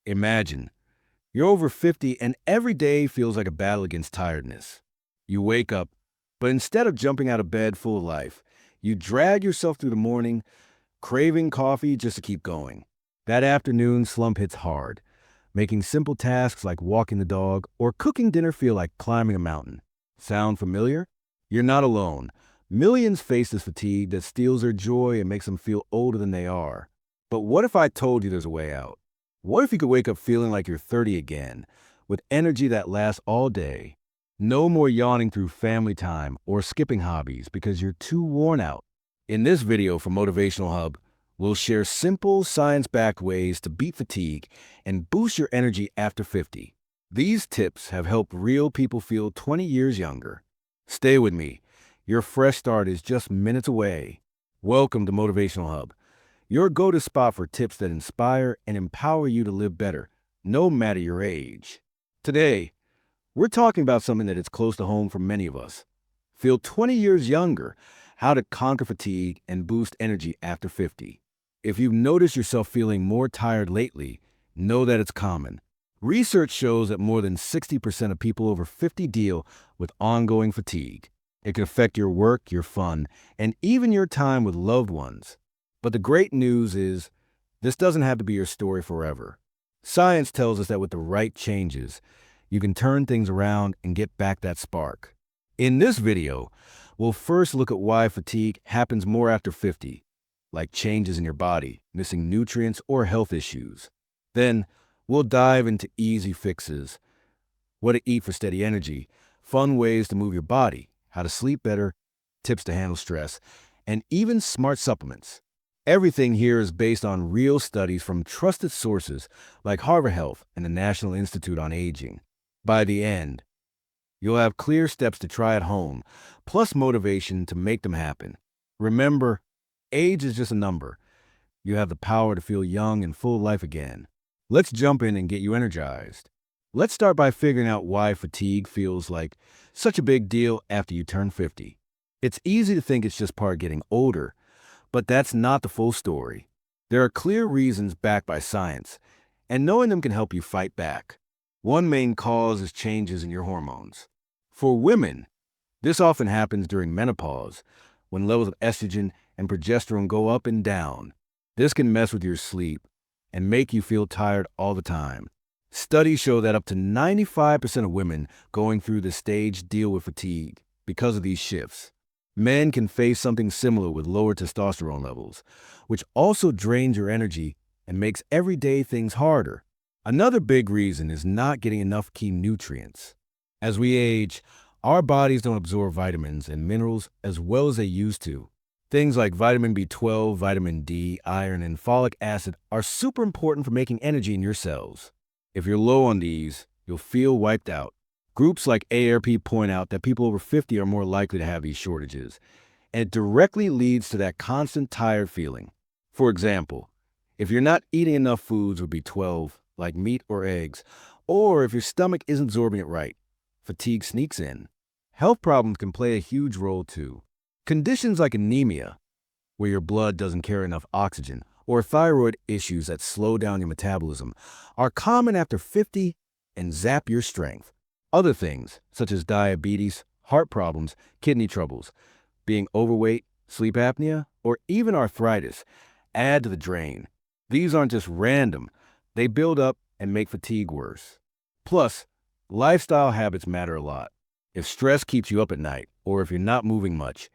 Imagine, you're over 50 and every day feels like a battle against tiredness. You wake up, but instead of jumping out of bed full of life, you drag yourself through the morning, craving coffee just to keep going. That afternoon slump hits hard, making simple tasks like walking the dog or cooking dinner feel like climbing a mountain. Sound familiar? You're not alone. Millions face this fatigue that steals their joy and makes them feel older than they are. But what if I told you there's a way out? What if you could wake up feeling like you're 30 again, with energy that lasts all day? No more yawning through family time or skipping hobbies because you're too worn out. In this video from Motivational Hub, we'll share simple, science-backed ways to beat fatigue and boost your energy after 50. These tips have helped real people feel 20 years younger. Stay with me. Your fresh start is just minutes away. Welcome to Motivational Hub, your go-to spot for tips that inspire and empower you to live better, no matter your age. Today, we're talking about something that is close to home for many of us. Feel 20 years younger, how to conquer fatigue and boost energy after 50. If you've noticed yourself feeling more tired lately, know that it's common. Research shows that more than 60% of people over 50 deal with ongoing fatigue. It can affect your work, your fun, and even your time with loved ones. But the great news is, this doesn't have to be your story forever. Science tells us that with the right changes, you can turn things around and get back that spark. In this video, we'll first look at why fatigue happens more after 50, like changes in your body, missing nutrients, or health issues. Then, we'll dive into easy fixes, what to eat for steady energy, fun ways to move your body, how to sleep better, tips to handle stress, and even smart supplements. Everything here is based on real studies from trusted sources like Harvard Health and the National Institute on Aging. By the end, you'll have clear steps to try at home, plus motivation to make them happen. Remember, age is just a number. You have the power to feel young and full of life again. Let's jump in and get you energized. Let's start by figuring out why fatigue feels like such a big deal after you turn 50. It's easy to think it's just part of getting older, but that's not the full story. There are clear reasons backed by science, and knowing them can help you fight back. One main cause is changes in your hormones. For women, this often happens during menopause, when levels of estrogen and progesterone go up and down. This can mess with your sleep and make you feel tired all the time. Studies show that up to 95% of women going through this stage deal with fatigue because of these shifts. Men can face something similar with lower testosterone levels, which also drains your energy and makes everyday things harder. Another big reason is not getting enough key nutrients. As we age, our bodies don't absorb vitamins and minerals as well as they used to. Things like vitamin B12, vitamin D, iron, and folic acid are super important for making energy in your cells. If you're low on these, you'll feel wiped out. Groups like AARP point out that people over 50 are more likely to have these shortages, and it directly leads to that constant tired feeling. For example, if you're not eating enough foods with B12, like meat or eggs, or if your stomach isn't absorbing it right, fatigue sneaks in. Health problems can play a huge role too. Conditions like anemia, where your blood doesn't carry enough oxygen, or thyroid issues that slow down your metabolism, are common after 50 and zap your strength. Other things, such as diabetes, heart problems, kidney troubles, being overweight, sleep apnea, or even arthritis, add to the drain. These aren't just random. They build up and make fatigue worse. Plus, lifestyle habits matter a lot. If stress keeps you up at night, or if you're not moving much,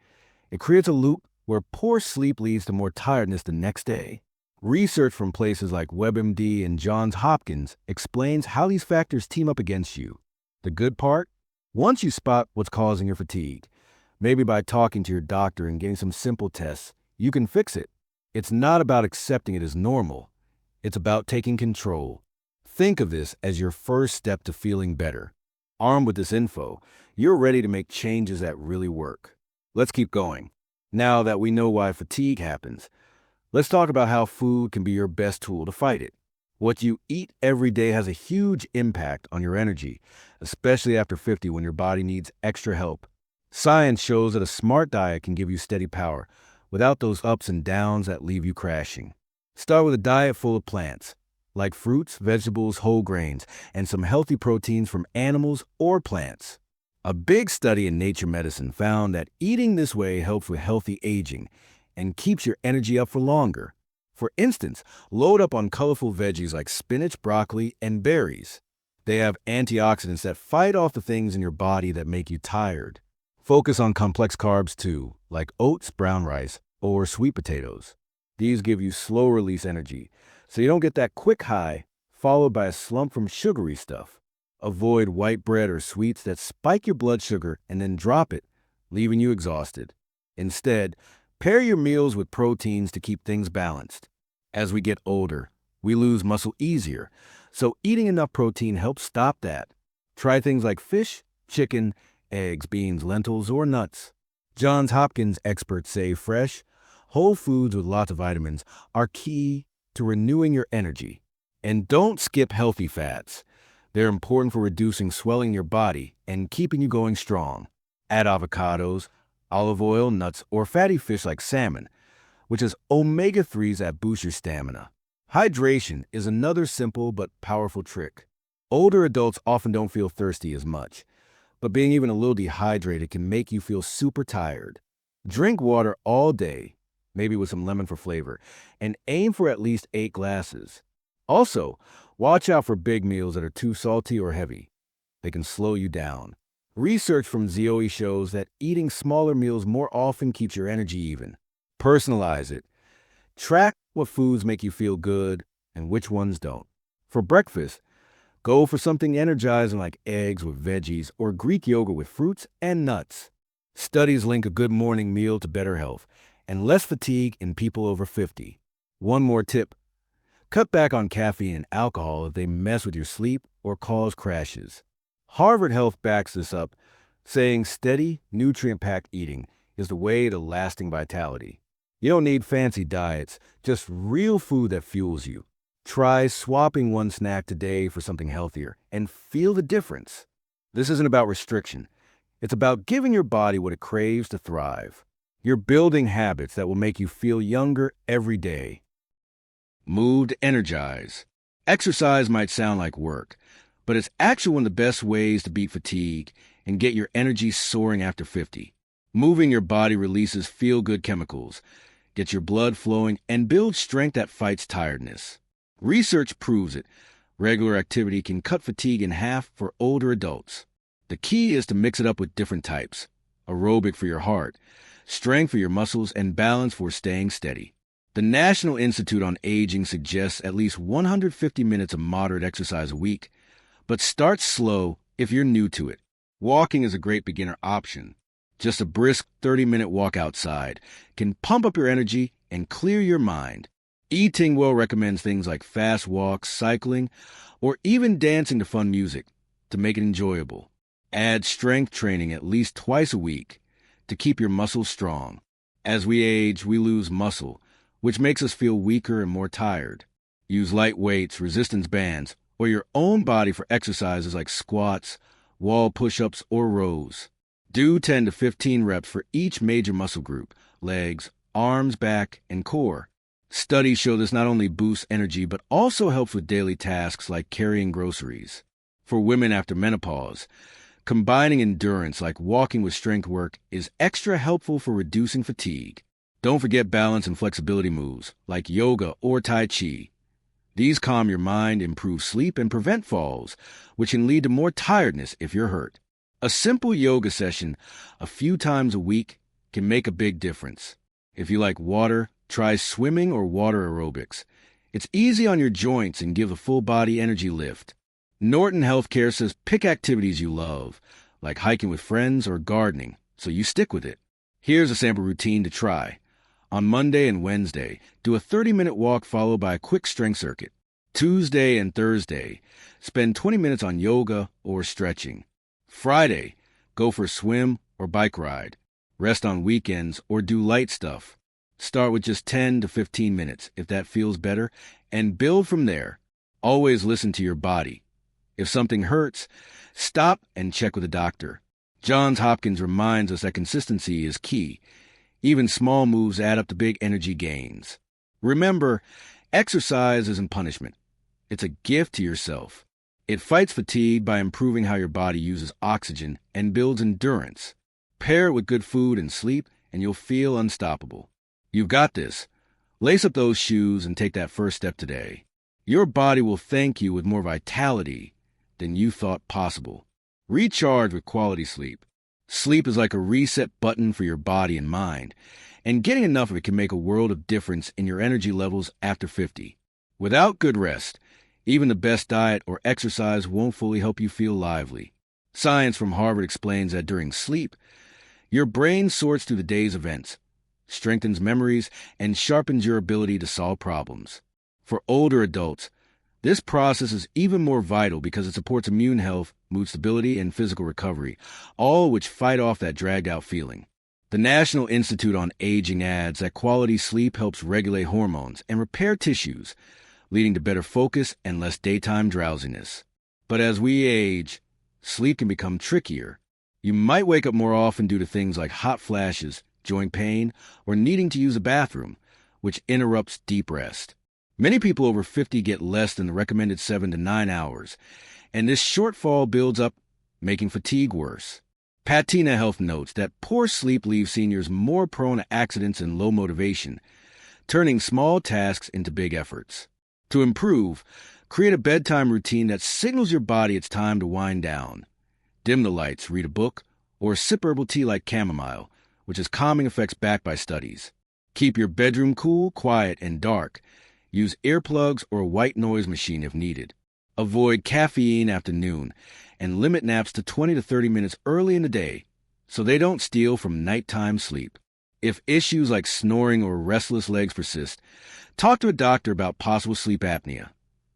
it creates a loop where poor sleep leads to more tiredness the next day. Research from places like WebMD and Johns Hopkins explains how these factors team up against you. The good part? Once you spot what's causing your fatigue, maybe by talking to your doctor and getting some simple tests, you can fix it. It's not about accepting it as normal. It's about taking control. Think of this as your first step to feeling better. Armed with this info, you're ready to make changes that really work. Let's keep going. Now that we know why fatigue happens, let's talk about how food can be your best tool to fight it. What you eat every day has a huge impact on your energy, especially after 50 when your body needs extra help. Science shows that a smart diet can give you steady power without those ups and downs that leave you crashing. Start with a diet full of plants. like fruits, vegetables, whole grains, and some healthy proteins from animals or plants. A big study in Nature Medicine found that eating this way helps with healthy aging and keeps your energy up for longer. For instance, load up on colorful veggies like spinach, broccoli, and berries. They have antioxidants that fight off the things in your body that make you tired. Focus on complex carbs too, like oats, brown rice, or sweet potatoes. These give you slow-release energy, so you don't get that quick high, followed by a slump from sugary stuff. Avoid white bread or sweets that spike your blood sugar and then drop it, leaving you exhausted. Instead, pair your meals with proteins to keep things balanced. As we get older, we lose muscle easier, so eating enough protein helps stop that. Try things like fish, chicken, eggs, beans, lentils, or nuts. Johns Hopkins experts say fresh, whole foods with lots of vitamins are key to renewing your energy. And don't skip healthy fats. They're important for reducing swelling in your body and keeping you going strong. Add avocados, olive oil, nuts, or fatty fish like salmon, which has omega-3s that boost your stamina. Hydration is another simple but powerful trick. Older adults often don't feel thirsty as much, but being even a little dehydrated can make you feel super tired. Drink water all day, maybe with some lemon for flavor, and aim for at least 8 glasses. Also, watch out for big meals that are too salty or heavy. They can slow you down. Research from Zoe shows that eating smaller meals more often keeps your energy even. Personalize it. Track what foods make you feel good and which ones don't. For breakfast, go for something energizing like eggs with veggies or Greek yogurt with fruits and nuts. Studies link a good morning meal to better health and less fatigue in people over 50. One more tip. Cut back on caffeine and alcohol if they mess with your sleep or cause crashes. Harvard Health backs this up, saying steady, nutrient-packed eating is the way to lasting vitality. You don't need fancy diets, just real food that fuels you. Try swapping one snack today for something healthier and feel the difference. This isn't about restriction. It's about giving your body what it craves to thrive. You're building habits that will make you feel younger every day. Move to energize. Exercise might sound like work, but it's actually one of the best ways to beat fatigue and get your energy soaring after 50. Moving your body releases feel-good chemicals, gets your blood flowing, and builds strength that fights tiredness. Research proves it. Regular activity can cut fatigue in half for older adults. The key is to mix it up with different types. Aerobic for your heart, strength for your muscles, and balance for staying steady. The National Institute on Aging suggests at least 150 minutes of moderate exercise a week, but start slow if you're new to it. Walking is a great beginner option. Just a brisk 30-minute walk outside can pump up your energy and clear your mind. Eating Well recommends things like fast walks, cycling, or even dancing to fun music to make it enjoyable. Add strength training at least twice a week to keep your muscles strong. As we age, we lose muscle, which makes us feel weaker and more tired. Use light weights, resistance bands, or your own body for exercises like squats, wall push-ups, or rows. Do 10 to 15 reps for each major muscle group: legs, arms, back, and core. Studies show this not only boosts energy, but also helps with daily tasks like carrying groceries. For women after menopause, combining endurance like walking with strength work is extra helpful for reducing fatigue. Don't forget balance and flexibility moves like yoga or Tai Chi. These calm your mind, improve sleep, and prevent falls, which can lead to more tiredness if you're hurt. A simple yoga session a few times a week can make a big difference. If you like water, try swimming or water aerobics. It's easy on your joints and give a full body energy lift. Norton Healthcare says pick activities you love, like hiking with friends or gardening, so you stick with it. Here's a sample routine to try. On Monday and Wednesday, do a 30-minute walk followed by a quick strength circuit. Tuesday and Thursday, spend 20 minutes on yoga or stretching. Friday, go for a swim or bike ride. Rest on weekends or do light stuff. Start with just 10 to 15 minutes if that feels better, and build from there. Always listen to your body. If something hurts, stop and check with a doctor. Johns Hopkins reminds us that consistency is key. Even small moves add up to big energy gains. Remember, exercise isn't punishment. It's a gift to yourself. It fights fatigue by improving how your body uses oxygen and builds endurance. Pair it with good food and sleep, and you'll feel unstoppable. You've got this. Lace up those shoes and take that first step today. Your body will thank you with more vitality than you thought possible. Recharge with quality sleep. Sleep is like a reset button for your body and mind, and getting enough of it can make a world of difference in your energy levels after 50. Without good rest, even the best diet or exercise won't fully help you feel lively. Science from Harvard explains that during sleep, your brain sorts through the day's events, strengthens memories, and sharpens your ability to solve problems. For older adults, this process is even more vital because it supports immune health, mood stability, and physical recovery, all which fight off that dragged-out feeling. The National Institute on Aging adds that quality sleep helps regulate hormones and repair tissues, leading to better focus and less daytime drowsiness. But as we age, sleep can become trickier. You might wake up more often due to things like hot flashes, joint pain, or needing to use a bathroom, which interrupts deep rest. Many people over 50 get less than the recommended 7 to 9 hours, and this shortfall builds up, making fatigue worse. Patina Health notes that poor sleep leaves seniors more prone to accidents and low motivation, turning small tasks into big efforts. To improve, create a bedtime routine that signals your body it's time to wind down. Dim the lights, read a book, or sip herbal tea like chamomile, which has calming effects backed by studies. Keep your bedroom cool, quiet, and dark. Use earplugs or a white noise machine if needed. Avoid caffeine after noon, and limit naps to 20 to 30 minutes early in the day so they don't steal from nighttime sleep. If issues like snoring or restless legs persist, talk to a doctor about possible sleep apnea,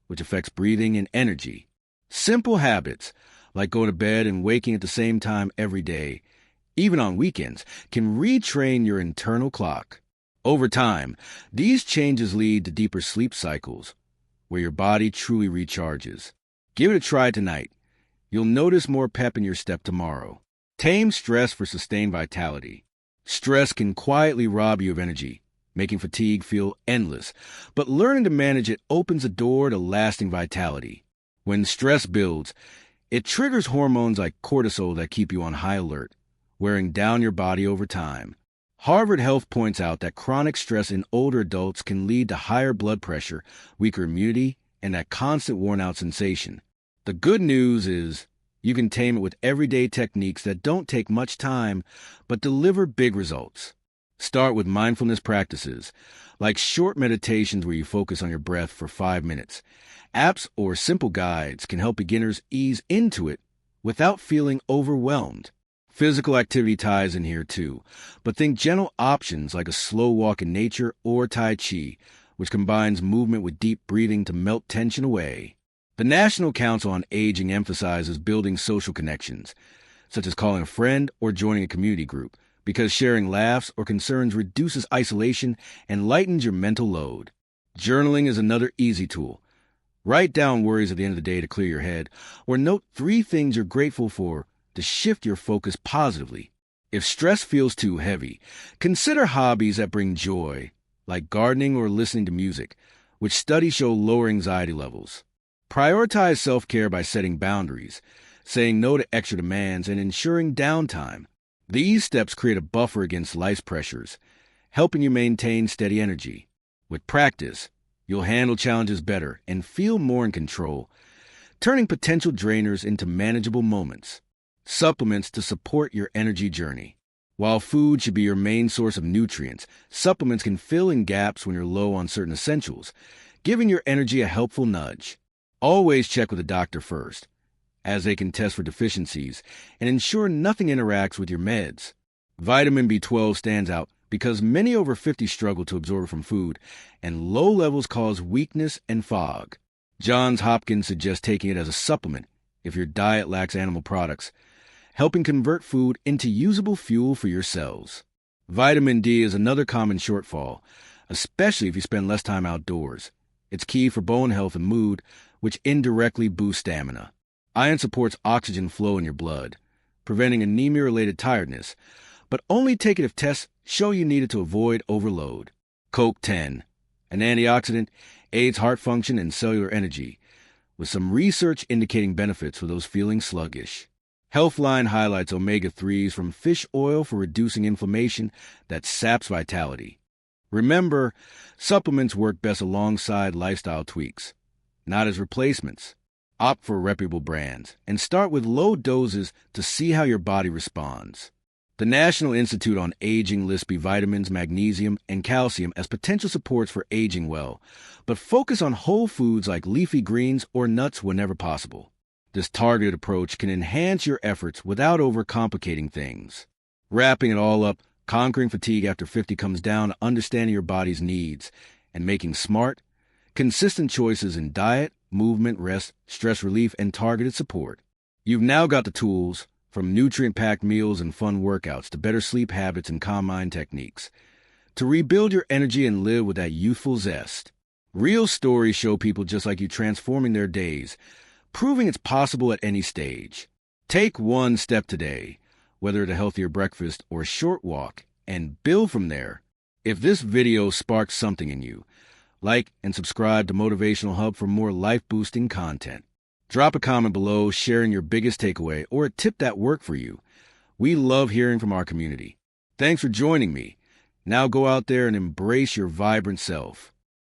which affects breathing and energy. Simple habits, like going to bed and waking at the same time every day, even on weekends, can retrain your internal clock. Over time, these changes lead to deeper sleep cycles, where your body truly recharges. Give it a try tonight. You'll notice more pep in your step tomorrow. Tame stress for sustained vitality. Stress can quietly rob you of energy, making fatigue feel endless, but learning to manage it opens a door to lasting vitality. When stress builds, it triggers hormones like cortisol that keep you on high alert, wearing down your body over time. Harvard Health points out that chronic stress in older adults can lead to higher blood pressure, weaker immunity, and that constant worn-out sensation. The good news is you can tame it with everyday techniques that don't take much time but deliver big results. Start with mindfulness practices, like short meditations where you focus on your breath for 5 minutes. Apps or simple guides can help beginners ease into it without feeling overwhelmed. Physical activity ties in here too, but think gentle options like a slow walk in nature or Tai Chi, which combines movement with deep breathing to melt tension away. The National Council on Aging emphasizes building social connections, such as calling a friend or joining a community group, because sharing laughs or concerns reduces isolation and lightens your mental load. Journaling is another easy tool. Write down worries at the end of the day to clear your head, or note 3 things you're grateful for to shift your focus positively. If stress feels too heavy, consider hobbies that bring joy, like gardening or listening to music, which studies show lower anxiety levels. Prioritize self-care by setting boundaries, saying no to extra demands, and ensuring downtime. These steps create a buffer against life's pressures, helping you maintain steady energy. With practice, you'll handle challenges better and feel more in control, turning potential drainers into manageable moments. Supplements to support your energy journey. While food should be your main source of nutrients, supplements can fill in gaps when you're low on certain essentials, giving your energy a helpful nudge. Always check with a doctor first, as they can test for deficiencies and ensure nothing interacts with your meds. Vitamin B12 stands out because many over 50 struggle to absorb it from food, and low levels cause weakness and fog. Johns Hopkins suggests taking it as a supplement if your diet lacks animal products, helping convert food into usable fuel for your cells. Vitamin D is another common shortfall, especially if you spend less time outdoors. It's key for bone health and mood, which indirectly boosts stamina. Iron supports oxygen flow in your blood, preventing anemia-related tiredness, but only take it if tests show you need it to avoid overload. CoQ10, an antioxidant, aids heart function and cellular energy, with some research indicating benefits for those feeling sluggish. Healthline highlights omega-3s from fish oil for reducing inflammation that saps vitality. Remember, supplements work best alongside lifestyle tweaks, not as replacements. Opt for reputable brands and start with low doses to see how your body responds. The National Institute on Aging lists B vitamins, magnesium, and calcium as potential supports for aging well, but focus on whole foods like leafy greens or nuts whenever possible. This targeted approach can enhance your efforts without overcomplicating things. Wrapping it all up, conquering fatigue after 50 comes down to understanding your body's needs and making smart, consistent choices in diet, movement, rest, stress relief, and targeted support. You've now got the tools, from nutrient-packed meals and fun workouts to better sleep habits and calm mind techniques, to rebuild your energy and live with that youthful zest. Real stories show people just like you transforming their days, proving it's possible at any stage. Take one step today, whether it's a healthier breakfast or a short walk, and build from there. If this video sparks something in you, like and subscribe to Motivational Hub for more life-boosting content. Drop a comment below sharing your biggest takeaway or a tip that worked for you. We love hearing from our community. Thanks for joining me. Now go out there and embrace your vibrant self.